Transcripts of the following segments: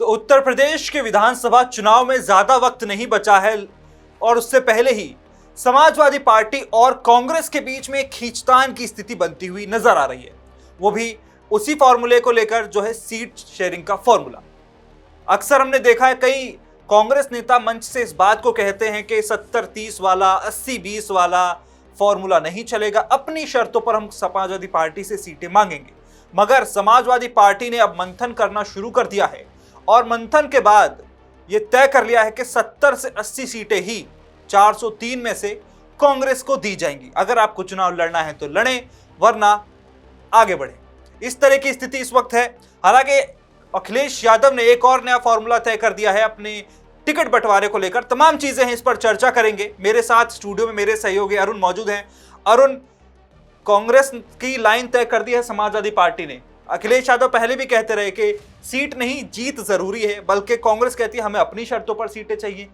तो उत्तर प्रदेश के विधानसभा चुनाव में ज्यादा वक्त नहीं बचा है और उससे पहले ही समाजवादी पार्टी और कांग्रेस के बीच में खींचतान की स्थिति बनती हुई नजर आ रही है। वो भी उसी फॉर्मूले को लेकर जो है सीट शेयरिंग का फॉर्मूला। अक्सर हमने देखा है कई कांग्रेस नेता मंच से इस बात को कहते हैं कि 70-30 वाला 80-20 वाला फॉर्मूला नहीं चलेगा, अपनी शर्तों पर हम समाजवादी पार्टी से सीटें मांगेंगे। मगर समाजवादी पार्टी ने अब मंथन करना शुरू कर दिया है और मंथन के बाद यह तय कर लिया है कि 70 से 80 सीटें ही 403 में से कांग्रेस को दी जाएंगी। अगर आपको चुनाव लड़ना है तो लड़ें, वरना आगे बढ़े। इस तरह की स्थिति इस वक्त है। हालांकि अखिलेश यादव ने एक और नया फॉर्मूला तय कर दिया है अपने टिकट बंटवारे को लेकर। तमाम चीजें हैं, इस पर चर्चा करेंगे। मेरे साथ स्टूडियो में मेरे सहयोगी अरुण मौजूद हैं। अरुण, कांग्रेस की लाइन तय कर दी है समाजवादी पार्टी ने। अखिलेश यादव पहले भी कहते रहे कि सीट नहीं जीत जरूरी है, बल्कि कांग्रेस कहती है हमें अपनी शर्तों पर सीटें चाहिए।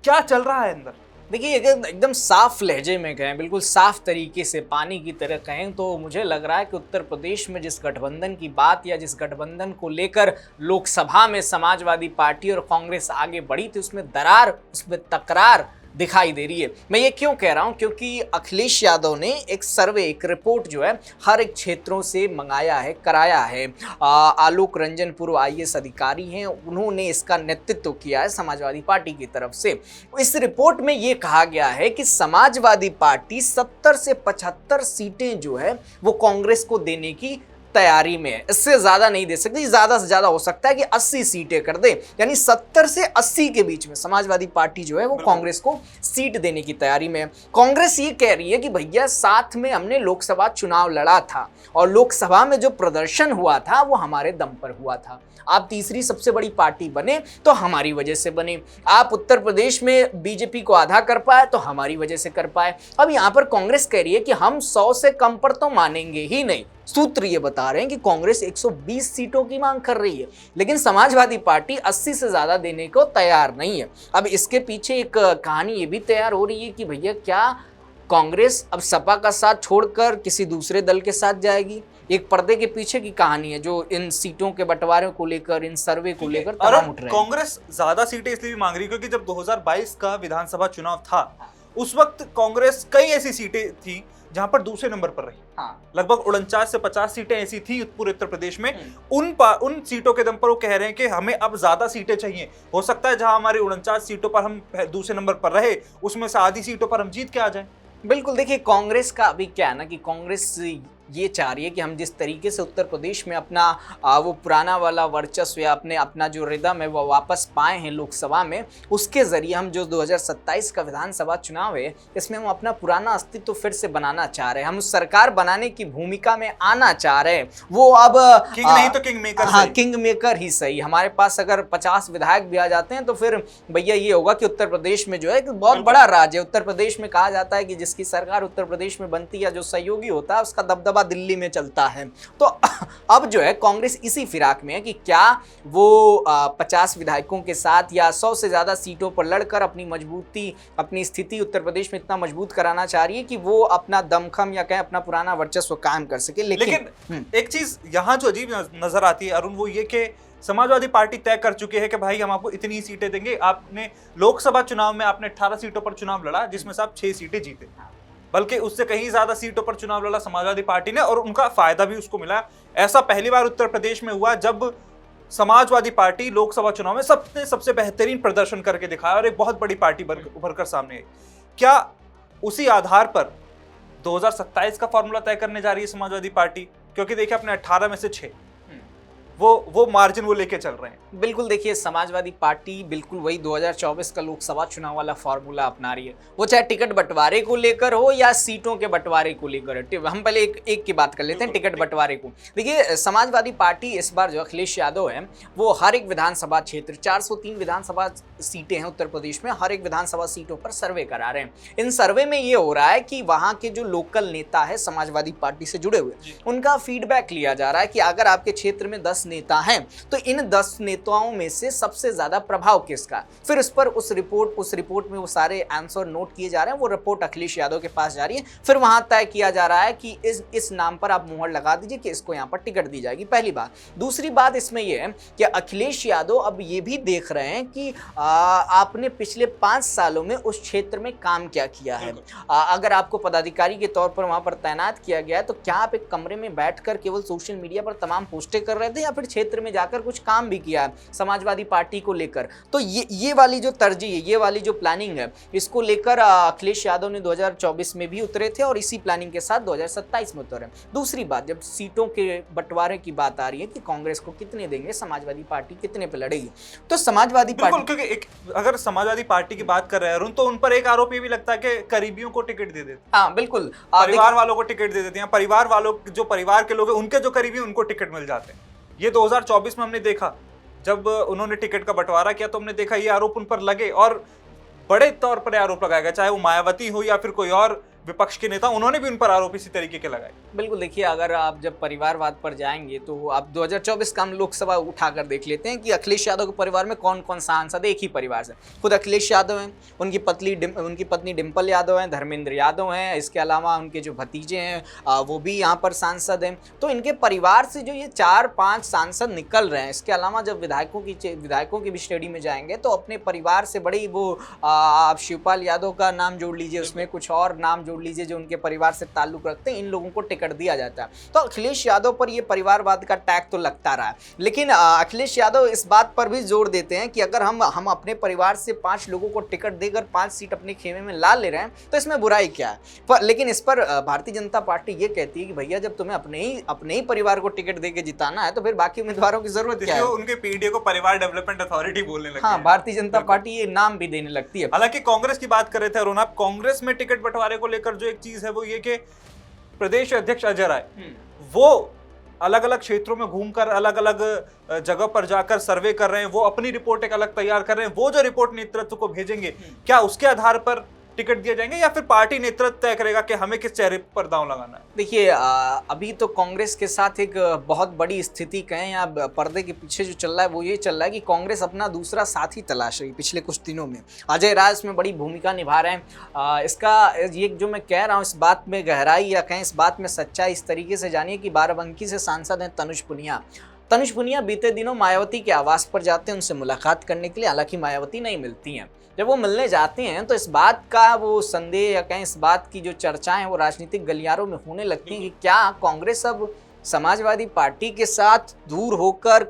क्या चल रहा है अंदर? देखिए, एकदम साफ लहजे में कहें, बिल्कुल साफ तरीके से पानी की तरह कहें तो मुझे लग रहा है कि उत्तर प्रदेश में जिस गठबंधन की बात या जिस गठबंधन को लेकर लोकसभा में समाजवादी पार्टी और कांग्रेस आगे बढ़ी थी, उसमें दरार, उसमें तकरार दिखाई दे रही है। मैं ये क्यों कह रहा हूँ? क्योंकि अखिलेश यादव ने एक सर्वे, एक रिपोर्ट जो है हर एक क्षेत्रों से मंगाया है, कराया है। आलोक रंजन पूर्व IAS अधिकारी हैं, उन्होंने इसका नेतृत्व किया है समाजवादी पार्टी की तरफ से। इस रिपोर्ट में ये कहा गया है कि समाजवादी पार्टी 70 से 75 सीटें जो है वो कांग्रेस को देने की तैयारी में है। इससे ज्यादा नहीं दे सकती, ज्यादा से ज्यादा हो सकता है कि 80 सीटें कर दे, यानी 70 से 80 के बीच में समाजवादी पार्टी जो है वो कांग्रेस को सीट देने की तैयारी में है। कांग्रेस ये कह रही है कि भैया साथ में हमने लोकसभा चुनाव लड़ा था और लोकसभा में जो प्रदर्शन हुआ था वो हमारे दम पर हुआ था। आप तीसरी सबसे बड़ी पार्टी बने तो हमारी वजह से बने, आप उत्तर प्रदेश में बीजेपी को आधा कर पाए तो हमारी वजह से कर पाए। अब यहां पर कांग्रेस कह रही है कि हम 100 से कम पर तो मानेंगे ही नहीं। सूत्र ये बता रहे हैं कि कांग्रेस 120 सीटों की मांग कर रही है, लेकिन समाजवादी पार्टी 80 से ज्यादा देने को तैयार नहीं है। अब इसके पीछे एक कहानी ये भी तैयार हो रही है कि भैया क्या कांग्रेस अब सपा का साथ छोड़कर किसी दूसरे दल के साथ जाएगी? एक पर्दे के पीछे की कहानी है जो इन सीटों के बंटवारे को लेकर, इन सर्वे को लेकर तमाम उठ रहे हैं। कांग्रेस ज्यादा सीटें इसलिए भी मांग रही है क्योंकि जब 2022 का विधानसभा चुनाव था उस वक्त कांग्रेस कई ऐसी सीटें थी जहां पर दूसरे नंबर पर रही। लगभग 49 से 50 सीटें ऐसी थी पूरे उत्तर प्रदेश में। उन सीटों के दम पर वो कह रहे हैं कि हमें अब ज्यादा सीटें चाहिए। हो सकता है जहां हमारी 49 सीटों पर हम दूसरे नंबर पर रहे, उसमें से आधी सीटों पर हम जीत के आ जाए। बिल्कुल, देखिए कांग्रेस का अभी क्या है ना कि कांग्रेस ये चाह रही है कि हम जिस तरीके से उत्तर प्रदेश में अपना वो पुराना वाला वर्चस्व या अपना जो रिदम है वो वापस पाए हैं लोकसभा में, उसके जरिए हम जो 2027 का विधानसभा चुनाव है इसमें हम अपना पुराना अस्तित्व फिर से बनाना चाह रहे हैं। हम सरकार बनाने की भूमिका में आना चाह रहे हैं। वो अब किंग नहीं तो किंग मेकर। हाँ, किंग मेकर ही सही। हमारे पास अगर 50 विधायक भी आ जाते हैं तो फिर भैया ये होगा कि उत्तर प्रदेश में जो है बहुत बड़ा राज्य है। उत्तर प्रदेश में कहा जाता है कि जिसकी सरकार उत्तर प्रदेश में बनती है, जो सहयोगी होता है, उसका दबदबा दिल्ली में चलता है। तो अब जो है कांग्रेस इसी फिराक में है कि क्या वो 50 विधायकों के साथ या 100 से ज्यादा सीटों पर लड़कर अपनी मजबूती, अपनी स्थिति उत्तर प्रदेश में इतना मजबूत कराना चाह रही है कि वो अपना दमखम या कहें अपना पुराना वर्चस्व कायम कर सके। लेकिन एक चीज यहाँ जो अजीब नजर आती है अरुण, वो ये कि समाजवादी पार्टी तय कर चुकी है कि भाई हम आपको इतनी सीटें देंगे। आपने लोकसभा चुनाव में आपने 18 सीटों पर चुनाव लड़ा जिसमें से आप 6 सीटें जीते, बल्कि उससे कहीं ज्यादा सीटों पर चुनाव लड़ा समाजवादी पार्टी ने और उनका फायदा भी उसको मिला। ऐसा पहली बार उत्तर प्रदेश में हुआ जब समाजवादी पार्टी लोकसभा चुनाव में सबसे बेहतरीन प्रदर्शन करके दिखाया और एक बहुत बड़ी पार्टी उभर कर सामने आई। क्या उसी आधार पर 2027 का फॉर्मूला तय करने जा रही है समाजवादी पार्टी? क्योंकि देखिए अपने 18 में से 6 वो मार्जिन वो लेके चल रहे हैं। बिल्कुल, देखिए समाजवादी पार्टी बिल्कुल वही 2024 का लोकसभा चुनाव वाला फॉर्मूला अपना रही है। वो चाहे टिकट बंटवारे को लेकर हो या सीटों के बंटवारे को लेकर। हम पहले एक की बात कर लेते हैं, टिकट बंटवारे को। देखिए समाजवादी पार्टी इस बार जो अखिलेश यादव है वो हर एक विधानसभा क्षेत्र, 403 विधानसभा सीटें हैं उत्तर प्रदेश में, हर एक विधानसभा सीटों पर सर्वे करा रहे हैं। इन सर्वे में ये हो रहा है कि वहां के जो लोकल नेता है समाजवादी पार्टी से जुड़े हुए, उनका फीडबैक लिया जा रहा है कि अगर आपके क्षेत्र में 10 नेता हैं, तो इन 10 नेताओं में से सबसे ज्यादा प्रभाव किसका। फिर उस पर उस रिपोर्ट में वो सारे आंसर नोट किए जा रहे हैं। वो रिपोर्ट अखिलेश यादव के पास जा रही है, फिर वहां तय किया जा रहा है कि इस नाम पर आप मुहर लगा दीजिए कि इसको यहाँ पर टिकट दी जाएगी। पहली बात। दूसरी बात इसमें यह है कि अखिलेश यादव अब ये भी देख रहे हैं कि आपने पिछले 5 सालों में उस क्षेत्र में काम क्या किया है। अगर आपको पदाधिकारी के तौर पर वहां पर तैनात किया गया है तो क्या आप एक कमरे में बैठकर केवल सोशल मीडिया पर तमाम पोस्टें कर रहे थे या फिर क्षेत्र में जाकर कुछ काम भी किया है समाजवादी पार्टी को लेकर। तो ये वाली जो तरजीह है, ये वाली जो प्लानिंग है, इसको लेकर अखिलेश यादव ने 2024 में भी उतरे थे और इसी प्लानिंग के साथ 2027 में उतरे। दूसरी बात, जब सीटों के बंटवारे की बात आ रही है कि कांग्रेस को कितने देंगे, समाजवादी पार्टी कितने पे लड़ेगी, तो समाजवादी पार्टी, क्योंकि अगर समाजवादी पार्टी की बात कर रहे हैं अरुण, तो उन पर एक आरोप ये भी लगता है कि करीबियों को टिकट दे देते। हाँ बिल्कुल, परिवार वालों को टिकट दे देते हैं, परिवार वालों जो परिवार के लोग हैं उनके जो करीबी उनको टिकट मिल जाते हैं। ये 2024 में हमने देखा, जब उन्होंने टिकट का बंटवारा किया तो हमने देखा ये आरोप उन पर लगे और बड़े तौर पर आरोप लगाया गया, चाहे वो मायावती हो या फिर कोई और विपक्ष के नेता, उन्होंने भी उन पर आरोप इसी तरीके के लगाए। बिल्कुल, देखिए अगर आप जब परिवारवाद पर जाएंगे तो आप 2024 का हम लोकसभा उठाकर देख लेते हैं कि अखिलेश यादव के परिवार में कौन कौन सांसद एक ही परिवार से। खुद अखिलेश यादव हैं, उनकी पत्नी डिम्पल यादव हैं, धर्मेंद्र यादव हैं, इसके अलावा उनके जो भतीजे हैं वो भी यहाँ पर सांसद हैं। तो इनके परिवार से जो ये 4-5 सांसद निकल रहे हैं, इसके अलावा जब विधायकों की भी श्रेणी में जाएंगे तो अपने परिवार से बड़ी वो आप शिवपाल यादव का नाम जोड़ लीजिए, उसमें कुछ और नाम जोड़ लीजिए जो उनके परिवार से ताल्लुक रखते हैं, इन लोगों को टिकट दिया जाता है। तो अखिलेश यादव पर ये परिवारवाद का टैग तो लगता रहा है, लेकिन अखिलेश यादव इस बात पर भी जोर देते हैं कि अगर हम अपने परिवार से 5 लोगों को टिकट देकर 5 सीट अपने खेमे में ला ले रहे हैं तो इसमें बुराई क्या है। लेकिन इस पर भारतीय जनता पार्टी ये कहती है कि भैया जब तुम्हें अपने ही परिवार को टिकट देकर जिताना है तो फिर बाकी उम्मीदवारों की जरूरत क्या है। उनके पीडीए को परिवार डेवलपमेंट अथॉरिटी बोलने लगती है। हाँ, भारतीय जनता पार्टी ये नाम भी देने लगती है। हालांकि कांग्रेस की बात कर रहे थे अरुण, आप कांग्रेस में टिकट बंटवारे को लेकर जो एक चीज है वो ये कि प्रदेश अध्यक्ष अजय राय वो अलग अलग क्षेत्रों में घूमकर अलग अलग जगह पर जाकर सर्वे कर रहे हैं, वो अपनी रिपोर्ट एक अलग तैयार कर रहे हैं। वो जो रिपोर्ट नेतृत्व को भेजेंगे, क्या उसके आधार पर टिकट दिए जाएंगे या फिर पार्टी नेतृत्व तय करेगा कि हमें किस चेहरे पर दांव लगाना है? देखिए अभी तो कांग्रेस के साथ एक बहुत बड़ी स्थिति कहें या पर्दे के पीछे जो चल रहा है वो ये चल रहा है कि कांग्रेस अपना दूसरा साथी तलाश रही पिछले कुछ दिनों में। अजय राय इसमें बड़ी भूमिका निभा रहे हैं। इसका ये जो मैं कह रहा हूँ, इस बात में गहराई या कहें इस बात में सच्चाई इस तरीके से जानिए कि बाराबंकी से सांसद हैं तनुज पुनिया बीते दिनों मायावती के आवास पर जाते हैं उनसे मुलाकात करने के लिए। हालांकि मायावती नहीं मिलती हैं। जब वो मिलने जाते हैं तो इस बात का वो संदेह या कहें इस बात की जो चर्चाएं हैं वो राजनीतिक गलियारों में होने लगती हैं कि क्या कांग्रेस अब समाजवादी पार्टी के साथ दूर होकर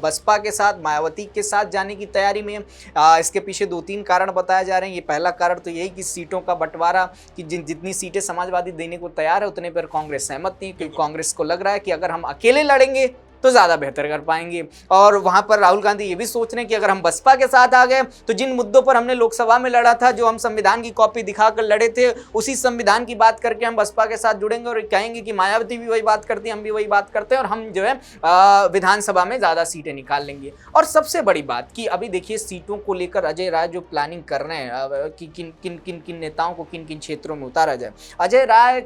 बसपा के साथ, मायावती के साथ जाने की तैयारी में। इसके पीछे 2-3 कारण बताए जा रहे हैं। ये पहला कारण तो यही कि सीटों का बंटवारा, कि जितनी सीटें समाजवादी देने को तैयार है उतने पर कांग्रेस सहमत नहीं, क्योंकि कांग्रेस को लग रहा है कि अगर हम अकेले लड़ेंगे तो ज़्यादा बेहतर कर पाएंगे। और वहाँ पर राहुल गांधी ये भी सोच रहे हैं कि अगर हम बसपा के साथ आ गए तो जिन मुद्दों पर हमने लोकसभा में लड़ा था, जो हम संविधान की कॉपी दिखाकर लड़े थे, उसी संविधान की बात करके हम बसपा के साथ जुड़ेंगे और कहेंगे कि मायावती भी वही बात करती है, हम भी वही बात करते हैं और हम जो है विधानसभा में ज़्यादा सीटें निकाल लेंगे। और सबसे बड़ी बात कि अभी देखिए सीटों को लेकर अजय राय जो प्लानिंग कर रहे हैं कि किन नेताओं को किन किन क्षेत्रों में उतारा जाए। अजय राय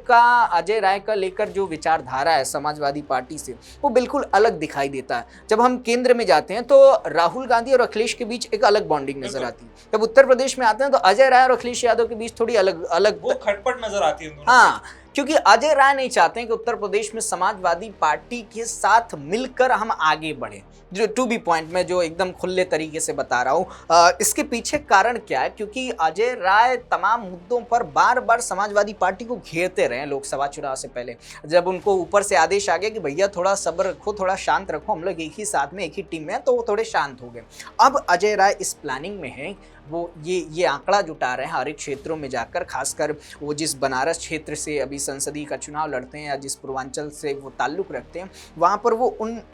का लेकर जो विचारधारा है समाजवादी पार्टी से, वो बिल्कुल अलग दिखाई देता है। जब हम केंद्र में जाते हैं तो राहुल गांधी और अखिलेश के बीच एक अलग बॉन्डिंग नजर आती है। जब उत्तर प्रदेश में आते हैं तो अजय राय और अखिलेश यादव के बीच थोड़ी अलग वो खटपट नजर आती है। हाँ, क्योंकि अजय राय नहीं चाहते हैं कि उत्तर प्रदेश में समाजवादी पार्टी के साथ मिलकर हम आगे बढ़े। जो टू बी पॉइंट में जो एकदम खुले तरीके से बता रहा हूँ, इसके पीछे कारण क्या है? क्योंकि अजय राय तमाम मुद्दों पर बार बार समाजवादी पार्टी को घेरते रहे लोकसभा चुनाव से पहले। जब उनको ऊपर से आदेश आ गया कि भैया थोड़ा सब्र रखो, थोड़ा शांत रखो, हम लोग एक ही साथ में एक ही टीम में हैं, तो वो थोड़े शांत हो गए। अब अजय राय इस प्लानिंग में है, वो ये आंकड़ा जुटा रहे हैं हर एक क्षेत्रों में जाकर, खासकर वो जिस बनारस क्षेत्र से अभी संसदीय का चुनाव लड़ते हैं या जिस पूर्वांचल से वो ताल्लुक़ रखते हैं, वहाँ पर वो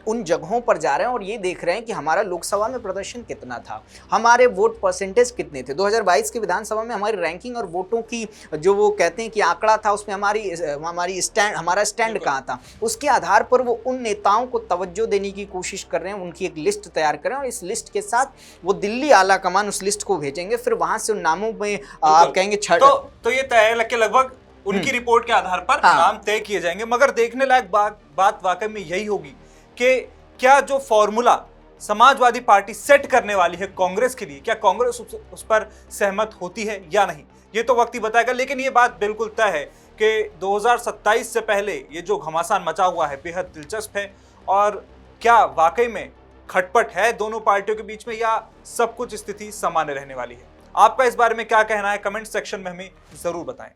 उन जगहों पर जा रहे हैं और ये देख रहे हैं कि हमारा लोकसभा में प्रदर्शन कितना था, हमारे वोट परसेंटेज कितने थे। 2022 के विधानसभा में हमारी रैंकिंग और वोटों की जो वो कहते हैं कि आंकड़ा था, उसमें हमारा स्टैंड कहाँ था। उसके आधार पर वो उन नेताओं को तवज्जो देने की कोशिश कर रहे हैं, उनकी एक लिस्ट तैयार कर रहे हैं और इस लिस्ट के साथ वो दिल्ली आला कमान उस लिस्ट को भेजेंगे। फिर वहां से उन नामों में आप कहेंगे तो ये तय है कि लगभग उनकी रिपोर्ट के आधार पर नाम तय किए जाएंगे। मगर देखने लायक बात वाकई में यही होगी कि क्या जो फॉर्मूला समाजवादी पार्टी सेट करने वाली है कांग्रेस के लिए, क्या कांग्रेस उस पर सहमत होती है या नहीं, ये तो वक्त ही बताएगा। लेकिन ये बात बिल्कुल तय है कि 2027 से पहले ये जो घमासान मचा हुआ है बेहद दिलचस्प है। और क्या वाकई में खटपट है दोनों पार्टियों के बीच में, या सब कुछ स्थिति सामान्य रहने वाली है? आपका इस बारे में क्या कहना है, कमेंट सेक्शन में हमें जरूर बताएं।